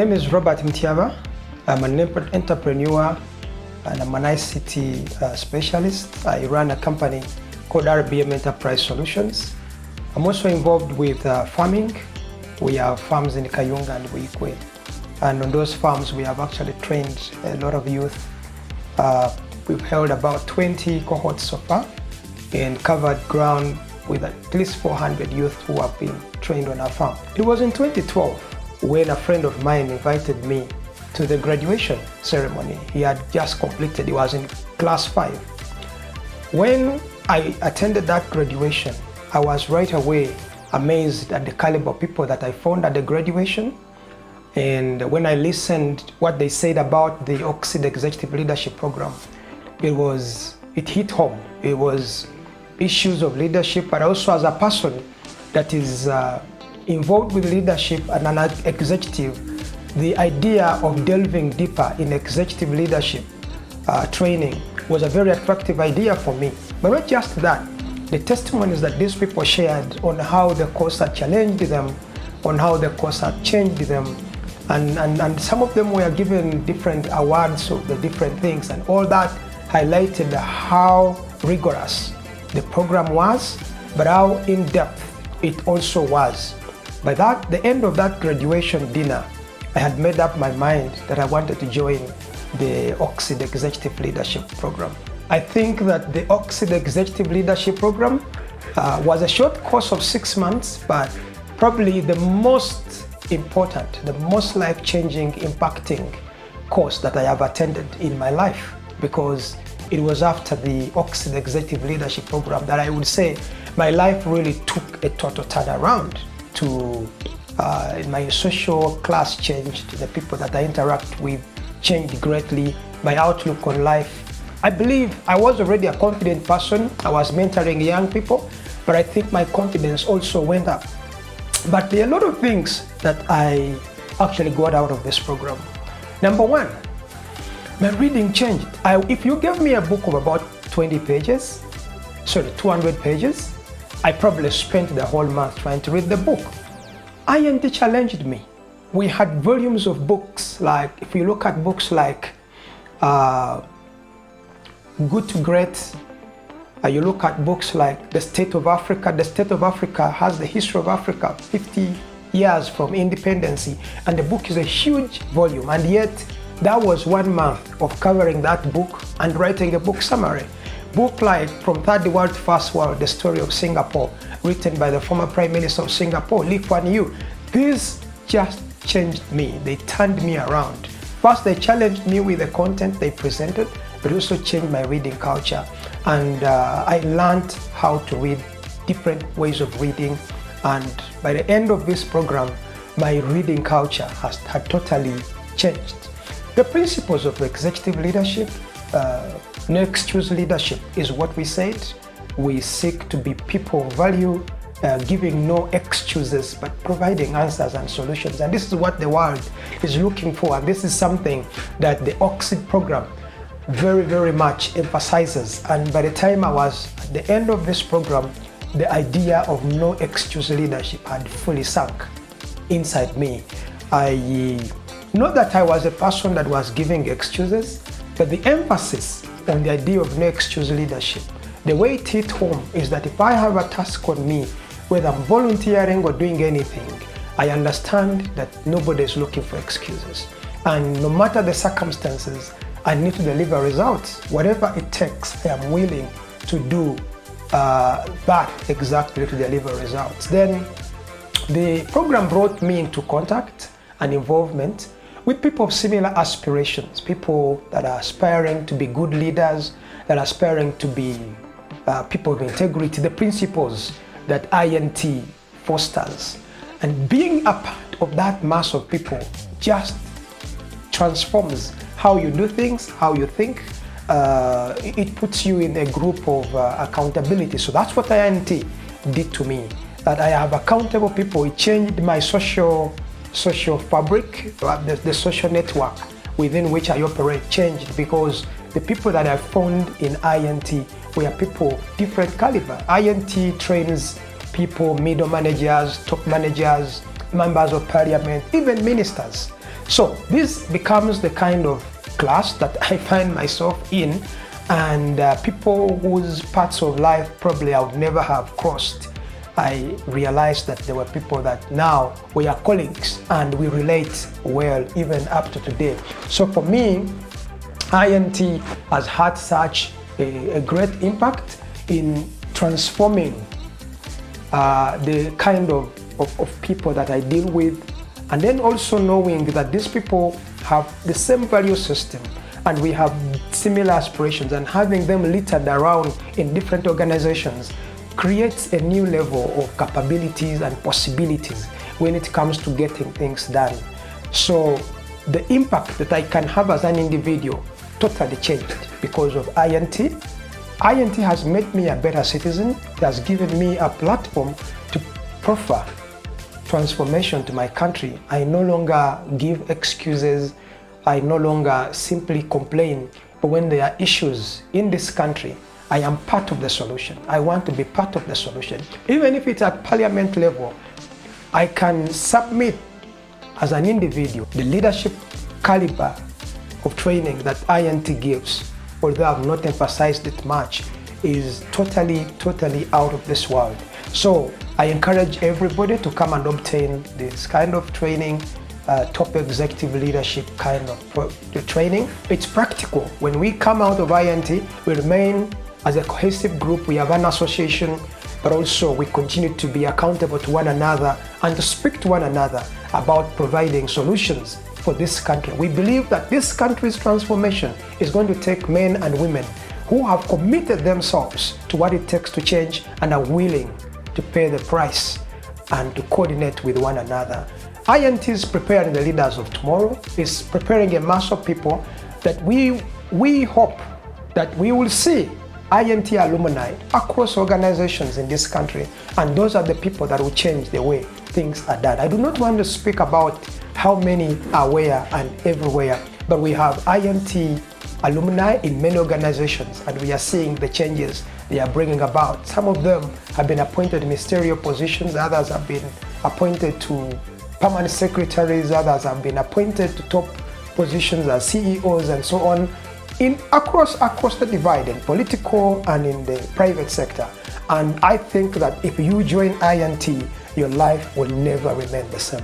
name is Robert Mutyaba. I'm an entrepreneur and I'm an ICT specialist. I run a company called RBM Enterprise Solutions. I'm also involved with farming. We have farms in Kayunga and Buikwe. And on those farms, we have actually trained a lot of youth. We've held about 20 cohorts so far and covered ground with at least 400 youth who have been trained on our farm. It was in 2012 when a friend of mine invited me to the graduation ceremony. He had just completed, he was in class 5. When I attended that graduation, I was right away amazed at the caliber of people that I found at the graduation. And when I listened what they said about the Oxid Executive Leadership Program, it hit home. It was issues of leadership, but also as a person that is involved with leadership and an executive, the idea of delving deeper in executive leadership training was a very attractive idea for me. But not just that, the testimonies that these people shared on how the course had challenged them, on how the course had changed them, and some of them were given different awards of the different things, and all that highlighted how rigorous the program was, but how in-depth it also was. By the end of that graduation dinner, I had made up my mind that I wanted to join the Oxid Executive Leadership Program. I think that the Oxid Executive Leadership Program was a short course of 6 months, but probably the most important, the most life-changing, impacting course that I have attended in my life, because it was after the Oxid Executive Leadership Program that I would say my life really took a total turnaround. My social class changed, the people that I interact with changed greatly, my outlook on life. I believe I was already a confident person. I was mentoring young people, but I think my confidence also went up. But there are a lot of things that I actually got out of this program. Number one, my reading changed. If you gave me a book of about 200 pages, I probably spent the whole month trying to read the book. INT challenged me. We had volumes of books, like, if you look at books like Good to Great, you look at books like The State of Africa. The State of Africa has the history of Africa, 50 years from independence, and the book is a huge volume, and yet that was 1 month of covering that book and writing a book summary. Book like From Third World to First World, The Story of Singapore, written by the former Prime Minister of Singapore, Lee Kuan Yew. These just changed me. They turned me around. First, they challenged me with the content they presented, but also changed my reading culture. And I learned how to read, different ways of reading. And by the end of this program, my reading culture had totally changed. The principles of executive leadership, no excuse leadership is what we said. We seek to be people of value, giving no excuses, but providing answers and solutions. And this is what the world is looking for. And this is something that the Oxid program very, very much emphasizes. And by the time I was at the end of this program, the idea of no excuse leadership had fully sunk inside me. Not that I was a person that was giving excuses, but the emphasis on the idea of no excuse leadership, the way it hit home is that if I have a task on me, whether I'm volunteering or doing anything, I understand that nobody is looking for excuses. And no matter the circumstances, I need to deliver results. Whatever it takes, I am willing to do that exactly to deliver results. Then the program brought me into contact and involvement with people of similar aspirations, people that are aspiring to be good leaders, that are aspiring to be people of integrity, the principles that INT fosters. And being a part of that mass of people just transforms how you do things, how you think. It puts you in a group of accountability. So that's what INT did to me, that I have accountable people. It changed my social fabric, the social network within which I operate changed, because the people that I found in INT were people different caliber. INT trains people, middle managers, top managers, members of parliament, even ministers. So this becomes the kind of class that I find myself in, and people whose parts of life probably I would never have crossed. I realized that there were people that now we are colleagues and we relate well even up to today. So for me, INT has had such a great impact in transforming the kind of people that I deal with, and then also knowing that these people have the same value system and we have similar aspirations, and having them littered around in different organizations creates a new level of capabilities and possibilities when it comes to getting things done. So the impact that I can have as an individual totally changed because of INT. INT has made me a better citizen. It has given me a platform to proffer transformation to my country. I no longer give excuses. I no longer simply complain. But when there are issues in this country, I am part of the solution. I want to be part of the solution. Even if it's at parliament level, I can submit as an individual the leadership caliber of training that INT gives, although I've not emphasized it much, is totally out of this world. So I encourage everybody to come and obtain this kind of training, top executive leadership kind of training. It's practical. When we come out of INT, we remain as a cohesive group. We have an association, but also we continue to be accountable to one another and to speak to one another about providing solutions for this country. We believe that this country's transformation is going to take men and women who have committed themselves to what it takes to change and are willing to pay the price and to coordinate with one another. INT is preparing the leaders of tomorrow. It's preparing a mass of people that we hope that we will see INT alumni across organizations in this country, and those are the people that will change the way things are done. I do not want to speak about how many are where and everywhere, but we have INT alumni in many organizations, and we are seeing the changes they are bringing about. Some of them have been appointed in ministerial positions, others have been appointed to permanent secretaries, others have been appointed to top positions as CEOs and so on, across the divide, in political and in the private sector. And I think that if you join INT, your life will never remain the same.